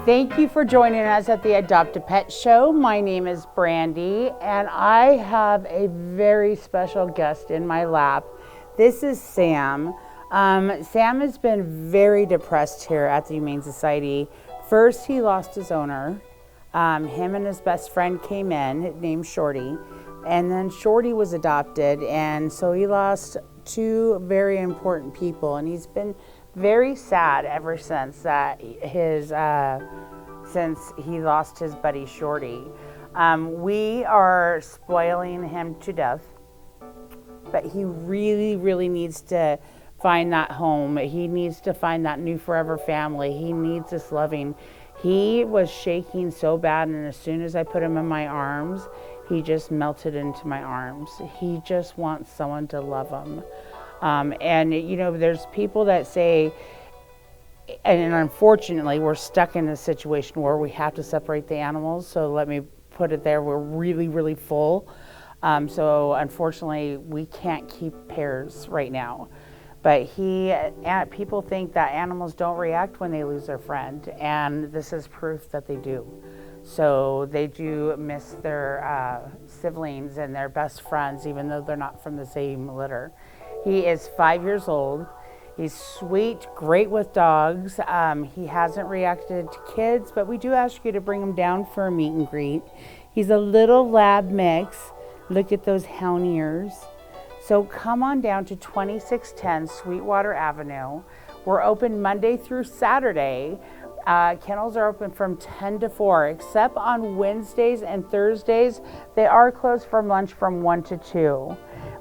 Thank you for joining us at the Adopt a Pet Show. My name is Brandy, and I have a very special guest in my lap. This is Sam. Sam has been very depressed here at the Humane Society. First, he lost his owner. Him and his best friend came in, named Shorty, and then Shorty was adopted, and so he lost two very important people, and he's been very sad ever since since he lost his buddy Shorty. We are spoiling him to death, but he really needs to find that home. He needs to find that new forever family. He needs this loving. He was shaking so bad, and as soon as I put him in my arms, he just melted into my arms. He just wants someone to love him. And you know, there's people that say, and unfortunately we're stuck in a situation where we have to separate the animals, so let me put it there, we're really full. So unfortunately we can't keep pairs right now. But people think that animals don't react when they lose their friend, and this is proof that they do. So they do miss their siblings and their best friends, even though they're not from the same litter. He is 5 years old. He's sweet, great with dogs. He hasn't reacted to kids, but we do ask you to bring him down for a meet and greet. He's a little lab mix. Look at those hound ears. So come on down to 2610 Sweetwater Avenue. We're open Monday through Saturday. Kennels are open from 10 to 4, except on Wednesdays and Thursdays. They are closed from lunch from 1 to 2.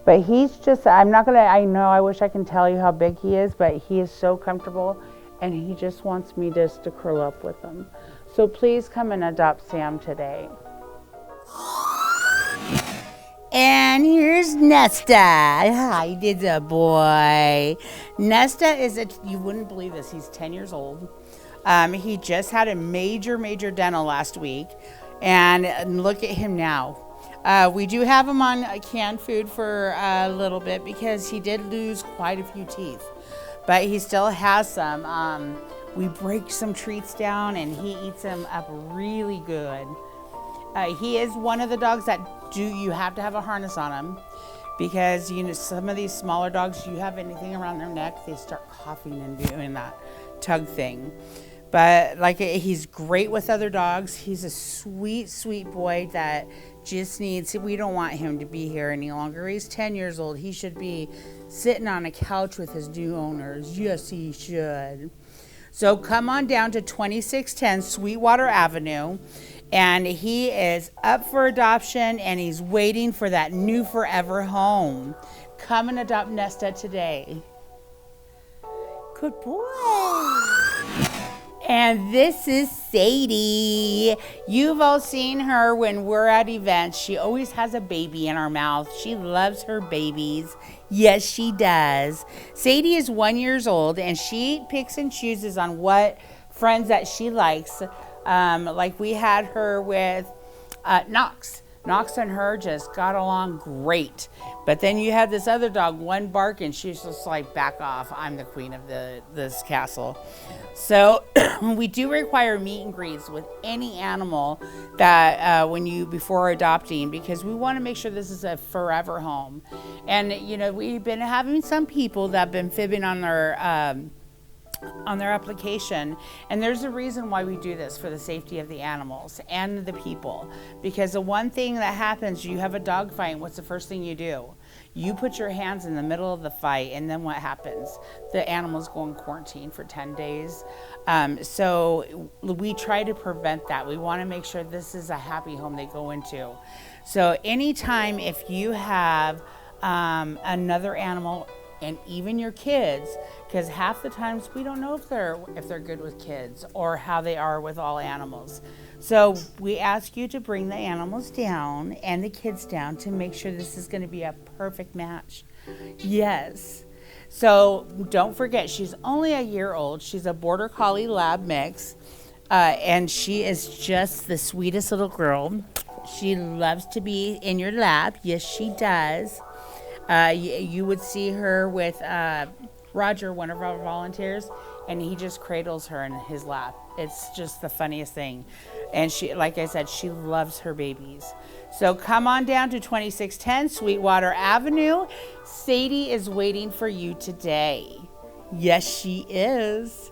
But he's just, I wish I can tell you how big he is, but he is so comfortable, and he just wants me just to curl up with him. So please come and adopt Sam today. And here's Nesta. Hi, did the boy. Nesta is you wouldn't believe this, he's 10 years old. He just had a major dental last week, and look at him now. We do have him on canned food for a little bit because he did lose quite a few teeth, but he still has some. We break some treats down and he eats them up really good. He is one of the dogs that you have to have a harness on him, because you know some of these smaller dogs, you have anything around their neck, they start coughing and doing that tug thing. But he's great with other dogs. He's a sweet boy that just we don't want him to be here any longer. He's 10 years old. He should be sitting on a couch with his new owners. Yes, he should. So come on down to 2610 Sweetwater Avenue, and he is up for adoption, and he's waiting for that new forever home. Come and adopt Nesta today. Good boy. And this is Sadie. You've all seen her when we're at events. She always has a baby in her mouth. She loves her babies. Yes, she does. Sadie is 1 year old, and she picks and chooses on what friends that she likes. Like we had her with Knox. Knox and her just got along great. But then you had this other dog, one bark, and she's just like, back off. I'm the queen of this castle. So we do require meet and greets with any animal that before adopting, because we want to make sure this is a forever home. And you know, we've been having some people that have been fibbing on their application, and there's a reason why we do this, for the safety of the animals and the people. Because the one thing that happens, you have a dog fight, what's the first thing you do? You put your hands in the middle of the fight, and then what happens? The animals go in quarantine for 10 days. So we try to prevent that. We want to make sure this is a happy home they go into. So anytime if you have another animal, and even your kids, because half the times we don't know if they're good with kids or how they are with all animals. So we ask you to bring the animals down and the kids down to make sure this is going to be a perfect match. Yes. So don't forget, she's only a year old. She's a Border Collie Lab mix, and she is just the sweetest little girl. She loves to be in your lap. Yes, she does. You would see her with Roger, one of our volunteers, and he just cradles her in his lap. It's just the funniest thing. And she, like I said, she loves her babies. So come on down to 2610 Sweetwater Avenue. Sadie is waiting for you today. Yes, she is.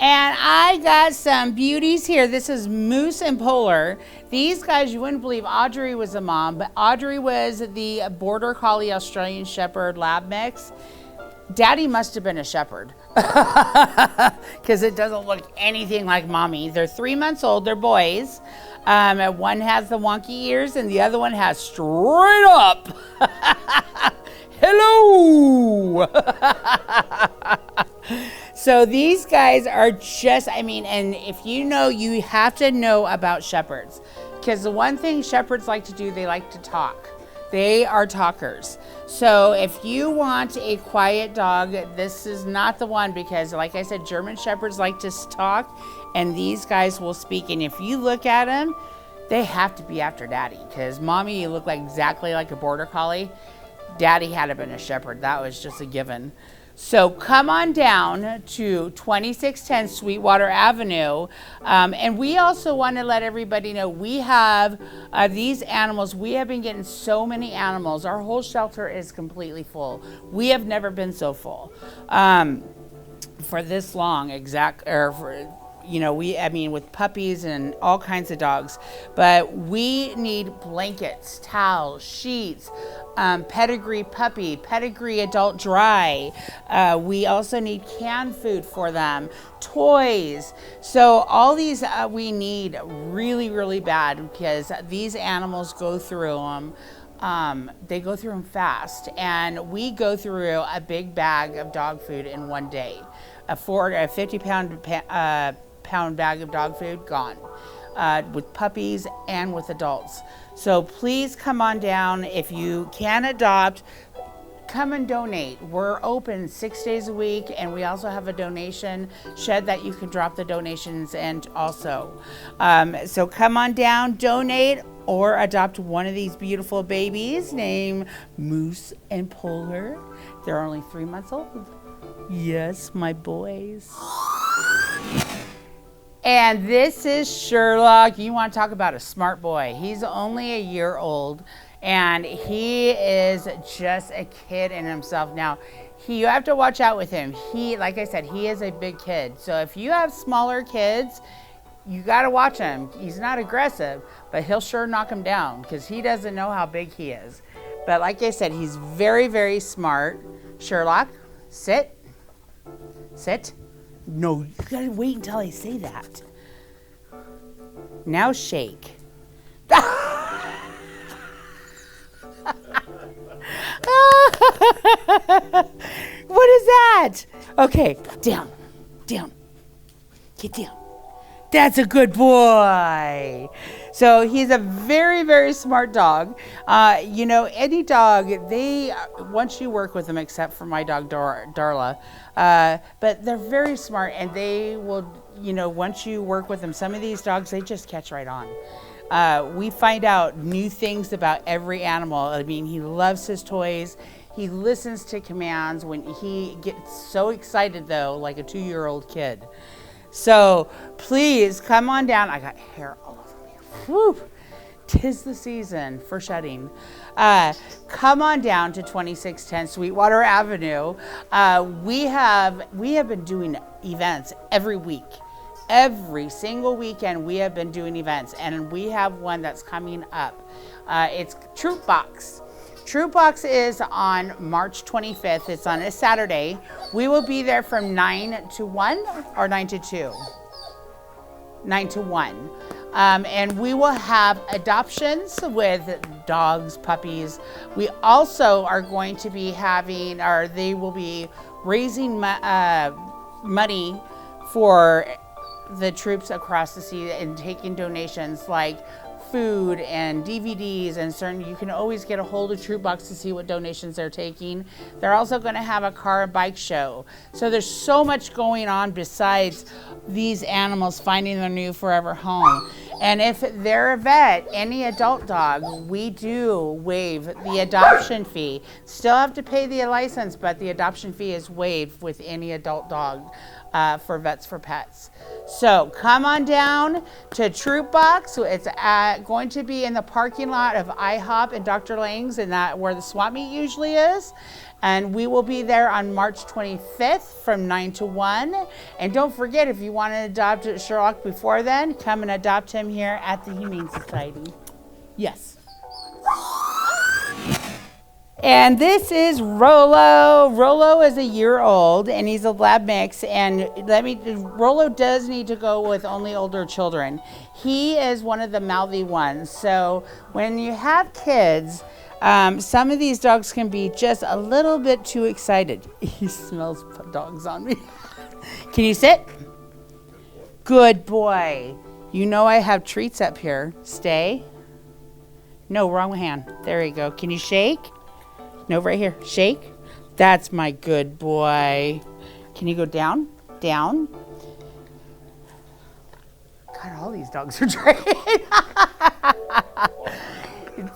And I got some beauties here. This is Moose and Polar. These guys, you wouldn't believe Audrey was a mom, but Audrey was the Border Collie Australian Shepherd lab mix. Daddy must have been a shepherd because it doesn't look anything like mommy. They're 3 months old. They're boys. One has the wonky ears and the other one has straight up. Hello. So these guys are just, I mean, and if you know, you have to know about shepherds, because the one thing shepherds like to do, they like to talk. They are talkers. So if you want a quiet dog, this is not the one, because like I said, German shepherds like to talk, and these guys will speak. And if you look at them, they have to be after daddy, because mommy, you look like exactly like a border collie. Daddy had to been a shepherd. That was just a given. So come on down to 2610 Sweetwater Avenue. And we also want to let everybody know we have these animals. We have been getting so many animals. Our whole shelter is completely full. We have never been so full for this long, with puppies and all kinds of dogs. But we need blankets, towels, sheets, pedigree puppy, pedigree adult dry. We also need canned food for them, toys. So all these we need really, really bad, because these animals go through them. They go through them fast, and we go through a big bag of dog food in one day. A 50-pound bag of dog food gone, with puppies and with adults. So please come on down. If you can adopt, come and donate. We're open 6 days a week, and we also have a donation shed that you can drop the donations in also. So come on down, donate, or adopt one of these beautiful babies named Moose and Polar. They're only 3 months old. Yes, my boys. And this is Sherlock. You want to talk about a smart boy. He's only a year old, and he is just a kid in himself. Now, you have to watch out with him. Like I said, he is a big kid. So if you have smaller kids, you got to watch him. He's not aggressive, but he'll sure knock him down, because he doesn't know how big he is. But like I said, he's very, very smart. Sherlock, sit. Sit. No, you gotta wait until I say that. Now shake. What is that? Okay, down, down, get down. That's a good boy. So he's a very, very smart dog. Any dog, once you work with them, except for my dog Darla, but they're very smart, and they will, once you work with them, some of these dogs, they just catch right on. We find out new things about every animal. I mean, he loves his toys. He listens to commands. When he gets so excited, though, like a 2-year-old kid. So please come on down. I got hair all over me. Whew. 'Tis the season for shedding. Come on down to 2610 Sweetwater Avenue. We have been doing events every week. Every single weekend we have been doing events, and we have one that's coming up. It's Troop Box. Troop Box is on March 25th. It's on a Saturday. We will be there from 9 to 1 or 9 to 2? 9 to 1. And we will have adoptions with dogs, puppies. We also are going to be having, or they will be raising money for the troops across the sea and taking donations like food and DVDs and certain, you can always get a hold of Troop Box to see what donations they're taking. They're also going to have a car and bike show. So there's so much going on besides these animals finding their new forever home. And if they're a vet, any adult dog, we do waive the adoption fee. Still have to pay the license, but the adoption fee is waived with any adult dog for Vets for Pets. So come on down to Troop Box. It's going to be in the parking lot of IHOP and Dr. Lang's, and that where the swap meet usually is. And we will be there on March 25th from 9 to 1. And don't forget, if you want to adopt Sherlock before then, come and adopt him here at the Humane Society. Yes. And this is Rolo. Rolo is a year old, and he's a lab mix. And Rolo does need to go with only older children. He is one of the mouthy ones. So when you have kids, some of these dogs can be just a little bit too excited. He smells dogs on me. Can you sit? Good boy. You know I have treats up here. Stay. No, wrong hand. There you go. Can you shake? No, right here. Shake. That's my good boy. Can you go down? Down. God, all these dogs are trained.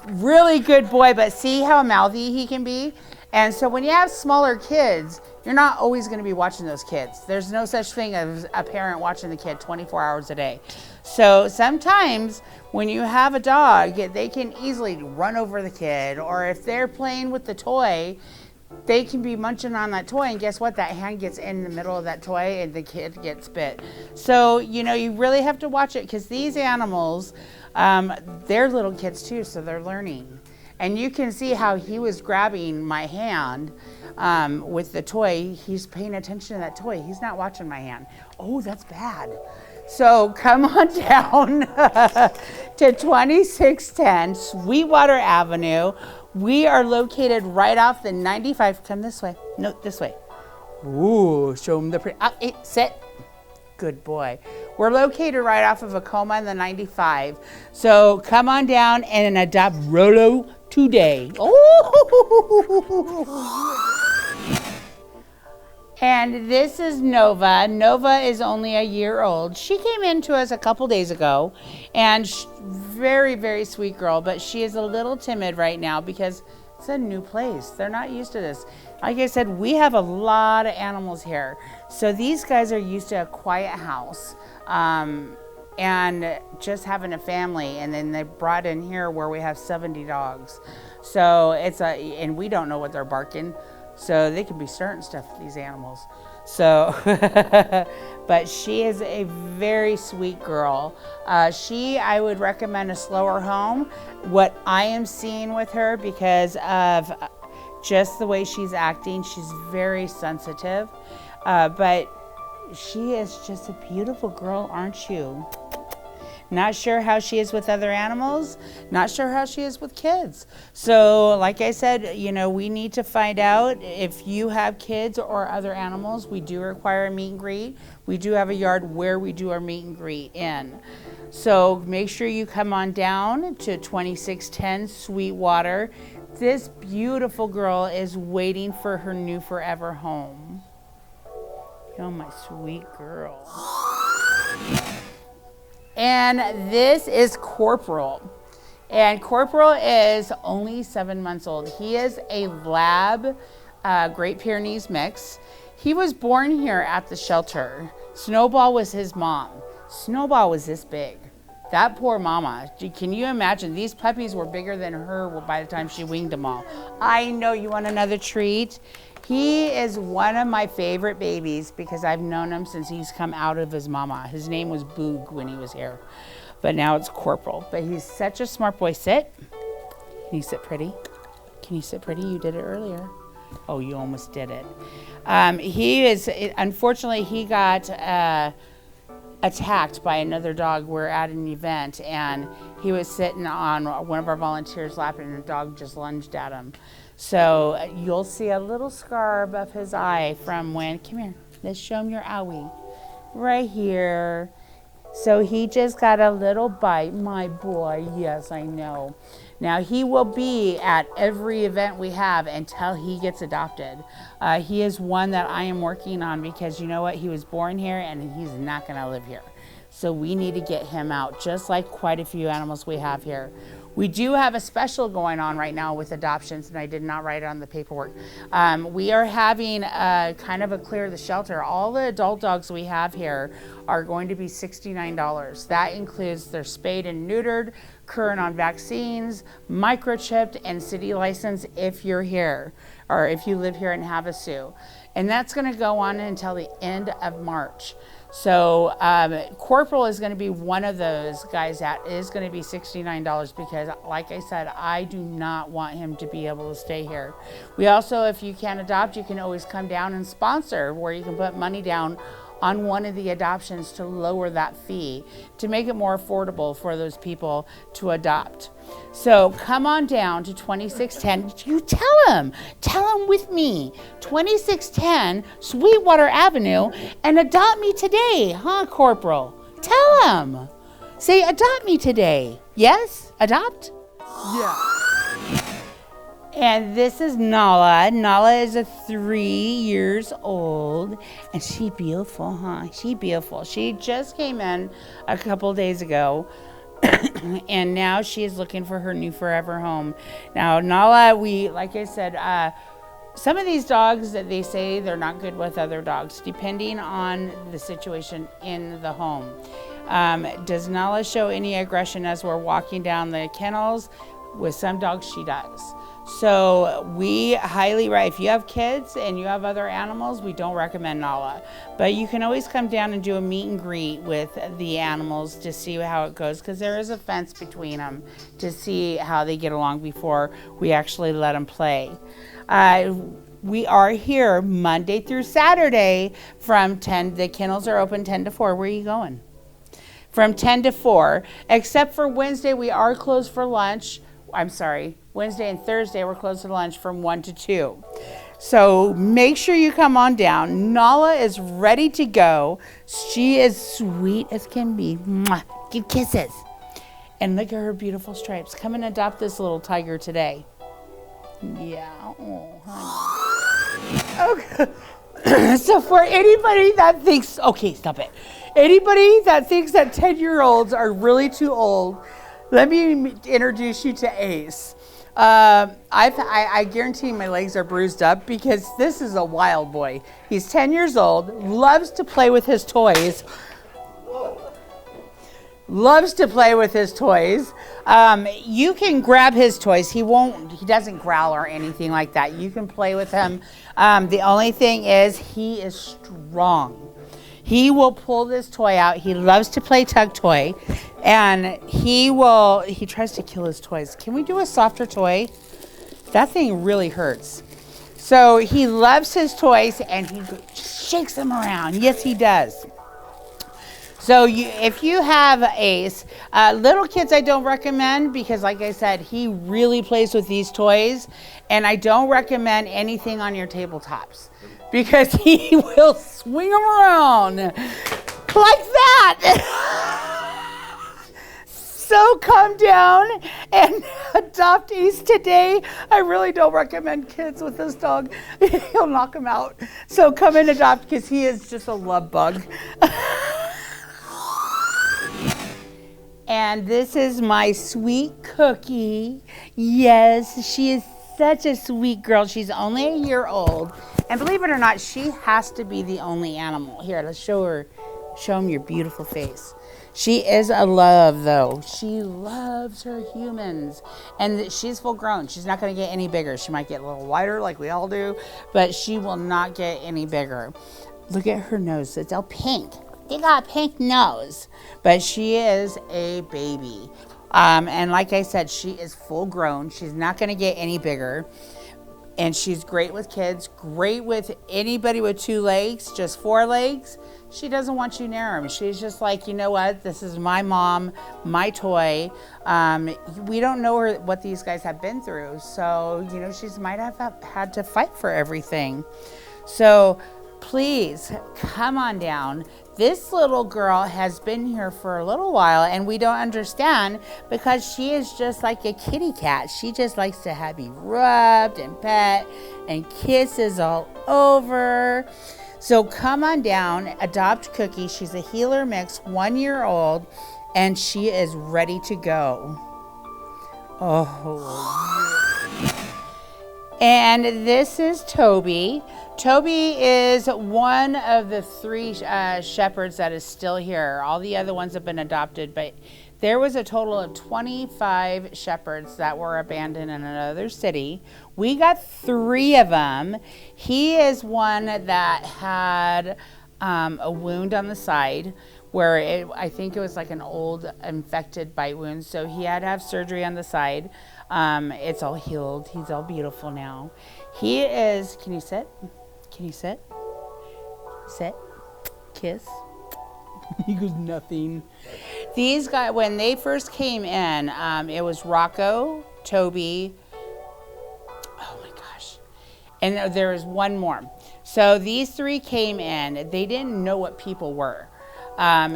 Really good boy, but see how mouthy he can be? And so when you have smaller kids, you're not always going to be watching those kids. There's no such thing as a parent watching the kid 24 hours a day. So sometimes when you have a dog, they can easily run over the kid, or if they're playing with the toy, they can be munching on that toy, and guess what? That hand gets in the middle of that toy and the kid gets bit. So, you really have to watch it, because these animals, they're little kids too, so they're learning. And you can see how he was grabbing my hand with the toy. He's paying attention to that toy. He's not watching my hand. Oh, that's bad. So come on down to 2610 Sweetwater Avenue. We are located right off the 95. Come this way. No, this way. Ooh, show him the pretty. Sit. Good boy. We're located right off of Acoma and the 95. So come on down and adopt Rolo today. Oh! And this is Nova. Nova is only a year old. She came in to us a couple days ago, and very, very sweet girl, but she is a little timid right now because it's a new place. They're not used to this. Like I said, we have a lot of animals here. So these guys are used to a quiet house and just having a family. And then they brought in here where we have 70 dogs. So and we don't know what they're barking. So they could be starting stuff with these animals. So, but she is a very sweet girl. I would recommend a slower home. What I am seeing with her, because of just the way she's acting, she's very sensitive. But she is just a beautiful girl, aren't you? Not sure how she is with other animals, not sure how she is with kids. So like I said, we need to find out if you have kids or other animals. We do require a meet and greet. We do have a yard where we do our meet and greet in. So make sure you come on down to 2610 Sweetwater. This beautiful girl is waiting for her new forever home. Oh, my sweet girl. And this is Corporal. And Corporal is only 7 months old. He is a lab Great Pyrenees mix. He was born here at the shelter. Snowball was his mom. Snowball was this big. That poor mama. Can you imagine? These puppies were bigger than her by the time she winged them all. I know. You want another treat? He is one of my favorite babies because I've known him since he's come out of his mama. His name was Boog when he was here, but now it's Corporal. But he's such a smart boy. Sit. Can you sit pretty? Can you sit pretty? You did it earlier. Oh, you almost did it. Unfortunately, he got attacked by another dog. We're at an event, and he was sitting on one of our volunteers' lap, and the dog just lunged at him. So you'll see a little scar above his eye from when, come here, let's show him your owie. Right here. So he just got a little bite, my boy. Yes, I know. Now he will be at every event we have until he gets adopted. He is one that I am working on because you know what? He was born here and he's not going to live here. So we need to get him out, just like quite a few animals we have here. We do have a special going on right now with adoptions, and I did not write it on the paperwork. We are having kind of a clear the shelter. All the adult dogs we have here are going to be $69. That includes their spayed and neutered, current on vaccines, microchipped, and city license if you're here, or if you live here in Havasu. And that's going to go on until the end of March. So Corporal is going to be one of those guys that is going to be $69 because, like I said, I do not want him to be able to stay here. We also, if you can't adopt, you can always come down and sponsor, where you can put money down on one of the adoptions to lower that fee, to make it more affordable for those people to adopt. So come on down to 2610. You tell them with me, 2610 Sweetwater Avenue, and adopt me today, huh, Corporal? Tell them. Say, adopt me today. Yes? Adopt? Yeah. And this is Nala. Nala is 3 years old, and she beautiful, huh? She beautiful. She just came in a couple days ago, and now she is looking for her new forever home. Now, Nala, like I said, some of these dogs that they say they're not good with other dogs, depending on the situation in the home. Does Nala show any aggression as we're walking down the kennels? With some dogs, she does. So we highly recommend, if you have kids and you have other animals, we don't recommend Nala. But you can always come down and do a meet and greet with the animals to see how it goes, because there is a fence between them to see how they get along before we actually let them play. We are here Monday through Saturday from 10. The kennels are open 10 to 4. Where are you going? From 10 to 4. Except for Wednesday, we are closed for lunch. I'm sorry, Wednesday and Thursday we're closed for lunch from 1 to 2. So make sure you come on down. Nala is ready to go. She is sweet as can be. Mwah. Give kisses. And look at her beautiful stripes. Come and adopt this little tiger today. Yeah. Oh, honey. Okay. So for anybody that thinks, okay, stop it. Anybody that thinks that 10-year-olds are really too old, let me introduce you to Ace. I guarantee my legs are bruised up because this is a wild boy. He's 10 years old, loves to play with his toys. Loves to play with his toys. You can grab his toys. He doesn't growl or anything like that. You can play with him. The only thing is he is strong. He will pull this toy out. He loves to play tug toy, and he tries to kill his toys. Can we do a softer toy? That thing really hurts. So he loves his toys, and he shakes them around. Yes, he does. So if you have Ace, little kids I don't recommend because, like I said, he really plays with these toys, and I don't recommend anything on your tabletops because he will swing them around like that. So come down and adopt Ace today. I really don't recommend kids with this dog. He'll knock them out. So come and adopt because he is just a love bug. And this is my sweet Cookie. Yes, she is such a sweet girl. She's only a year old. And believe it or not, she has to be the only animal. Here, let's show him your beautiful face. She is a love, though. She loves her humans. And she's full grown. She's not going to get any bigger. She might get a little wider like we all do, but she will not get any bigger. Look at her nose. It's all pink. They got a pink nose, but she is a baby. And like I said, she is full grown. She's not going to get any bigger. And she's great with kids, great with anybody with 2 legs, just 4 legs. She doesn't want you near them. She's just like, you know what? This is my mom, my toy. We don't know what these guys have been through. So, she might have had to fight for everything. So please come on down. This little girl has been here for a little while, and we don't understand because she is just like a kitty cat. She just likes to be rubbed and pet and kisses all over. So come on down, adopt Cookie. She's a healer mix, 1 year old, and she is ready to go. Oh. And this is Toby. Toby is one of the 3 shepherds that is still here. All the other ones have been adopted, but there was a total of 25 shepherds that were abandoned in another city. We got 3 of them. He is one that had a wound on the side where I think it was like an old infected bite wound, so he had to have surgery on the side. It's all healed. He's all beautiful now. He is, can you sit? Can you sit? Sit. Kiss. He goes, nothing. These guys, when they first came in, it was Rocco, Toby, oh my gosh, and there was one more. So these 3 came in. They didn't know what people were.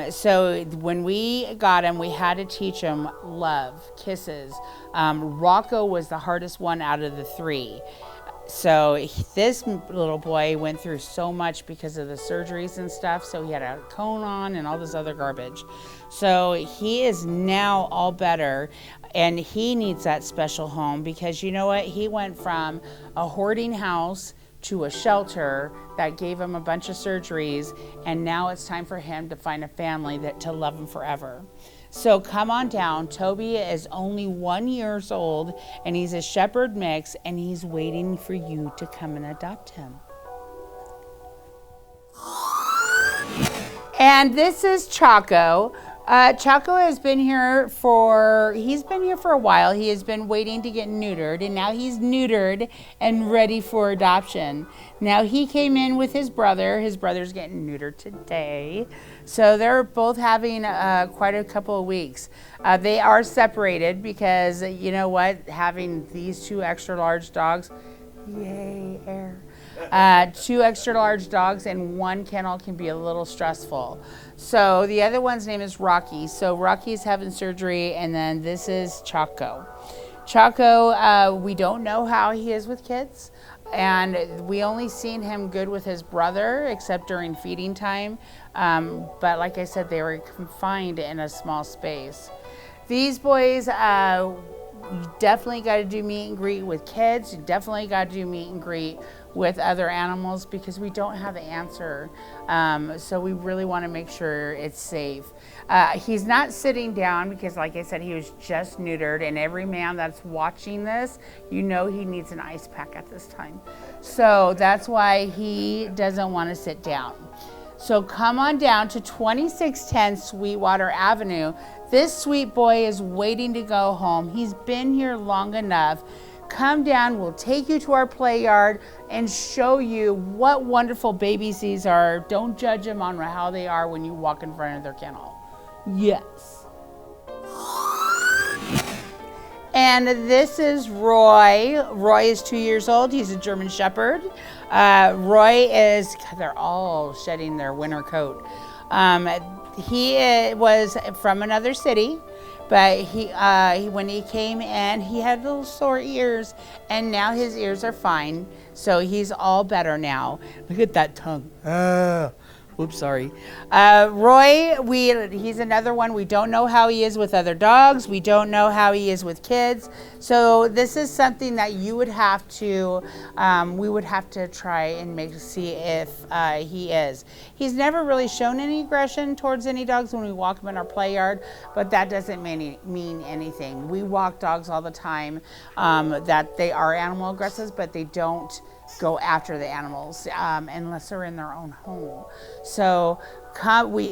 So when we got him, we had to teach him love, kisses. Rocco was the hardest one out of the 3. So this little boy went through so much because of the surgeries and stuff. So he had a cone on and all this other garbage. So he is now all better, and he needs that special home because you know what? He went from a hoarding house to a shelter that gave him a bunch of surgeries, and now it's time for him to find a family to love him forever. So come on down. Toby is only 1 year old, and he's a shepherd mix, and he's waiting for you to come and adopt him. And this is Chaco. Chaco has been here he's been here for a while. He has been waiting to get neutered, and now he's neutered and ready for adoption. Now he came in with his brother. His brother's getting neutered today. So they're both having quite a couple of weeks. They are separated because, you know what, having these 2 extra large dogs, yay, air. 2 extra large dogs in one kennel can be a little stressful. So the other one's name is Rocky. So Rocky's having surgery, and then this is Chaco. Chaco, we don't know how he is with kids, and we only seen him good with his brother, except during feeding time. But like I said, they were confined in a small space. These boys, you definitely got to do meet and greet with kids. You definitely got to do meet and greet with other animals because we don't have the answer. So we really want to make sure it's safe. He's not sitting down because, like I said, he was just neutered, and every man that's watching this, you know he needs an ice pack at this time. So that's why he doesn't want to sit down. So come on down to 2610 Sweetwater Avenue. This sweet boy is waiting to go home. He's been here long enough. Come down, we'll take you to our play yard and show you what wonderful babies these are. Don't judge them on how they are when you walk in front of their kennel. Yes. And this is Roy. Roy is 2 years old. He's a German Shepherd. They're all shedding their winter coat. He was from another city, but when he came in, he had little sore ears, and now his ears are fine. So he's all better now. Look at that tongue. Oops, sorry. Roy, he's another one. We don't know how he is with other dogs. We don't know how he is with kids. So this is something that we would have to try and see if he is. He's never really shown any aggression towards any dogs when we walk him in our play yard, but that doesn't mean anything. We walk dogs all the time that they are animal aggressive, but they don't go after the animals unless they're in their own home. So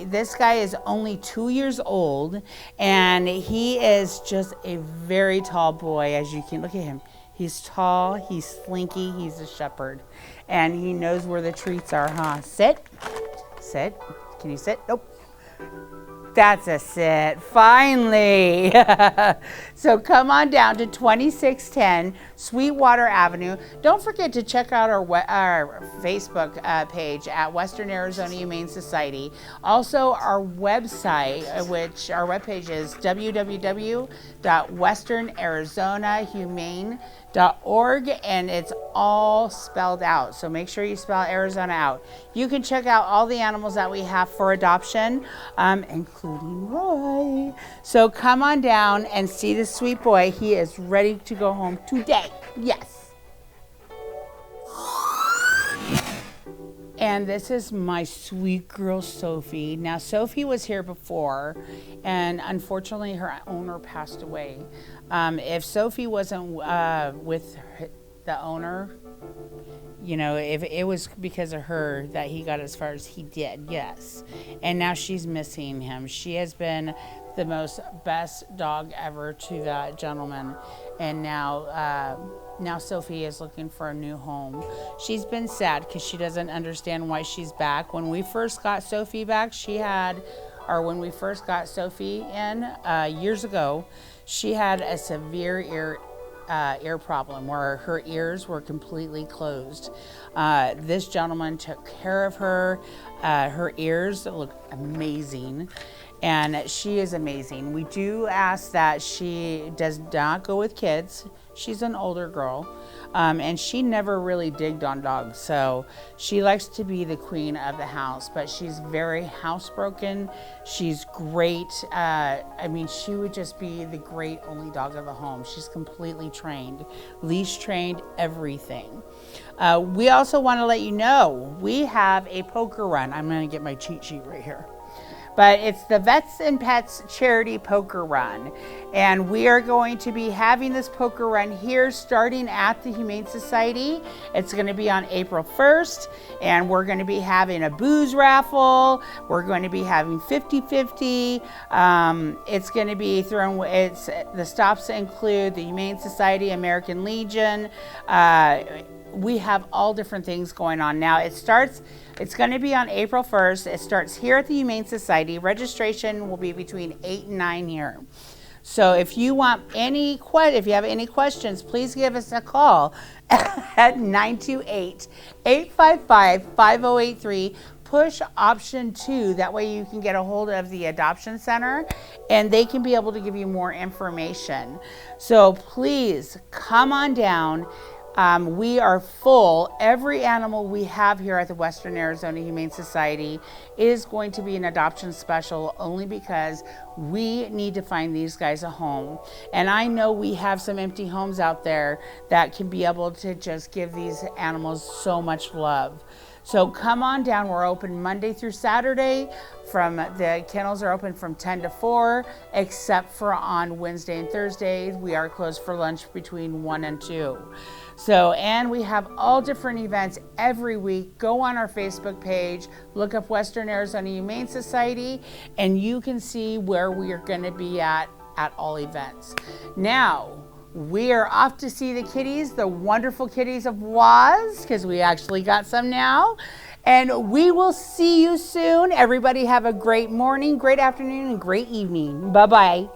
this guy is only 2 years old, and he is just a very tall boy. As you can look at him, he's tall, he's slinky, he's a shepherd, and he knows where the treats are, huh? Sit. Can you sit? Nope. That's a sit. Finally. So come on down to 2610 Sweetwater Avenue. Don't forget to check out our Facebook page at Western Arizona Humane Society. Also our website, which our webpage is www.westernarizonaHumane.org, and it's all spelled out. So make sure you spell Arizona out. You can check out all the animals that we have for adoption, including Roy. So come on down and see this sweet boy. He is ready to go home today. Yes. And this is my sweet girl, Sophie. Now, Sophie was here before, and unfortunately, her owner passed away. If Sophie wasn't with the owner, you know, if it was because of her that he got as far as he did, yes. And now she's missing him. She has been the most best dog ever to that gentleman. And now Sophie is looking for a new home. She's been sad because she doesn't understand why she's back. When we first got Sophie back, when we first got Sophie in years ago, she had a severe ear problem where her ears were completely closed. This gentleman took care of her. Her ears look amazing, and she is amazing. We do ask that she does not go with kids. She's an older girl, and she never really digged on dogs, so she likes to be the queen of the house, but she's very housebroken. She's great. I mean, she would just be the great only dog of the home. She's completely trained, leash trained, everything. We also want to let you know we have a poker run. I'm going to get my cheat sheet right here. But it's the Vets and Pets Charity Poker Run. And we are going to be having this poker run here starting at the Humane Society. It's going to be on April 1st. And we're going to be having a booze raffle. We're going to be having 50-50. It's going to be the stops include the Humane Society, American Legion. We have all different things going on. Now it's going to be on April 1st. It starts here at the Humane Society. Registration will be between 8 and 9 here. So if you have any questions, please give us a call at 928-855-5083. Push option 2. That way you can get a hold of the adoption center and they can be able to give you more information. So please come on down. We are full. Every animal we have here at the Western Arizona Humane Society is going to be an adoption special only because we need to find these guys a home. And I know we have some empty homes out there that can be able to just give these animals so much love. So come on down. We're open Monday through Saturday. The kennels are open from 10 to 4, except for on Wednesday and Thursday. We are closed for lunch between 1 and 2. So, and we have all different events every week. Go on our Facebook page, look up Western Arizona Humane Society, and you can see where we are going to be at all events. Now, we are off to see the kitties, the wonderful kitties of Waz, because we actually got some now. And we will see you soon. Everybody have a great morning, great afternoon, and great evening. Bye-bye.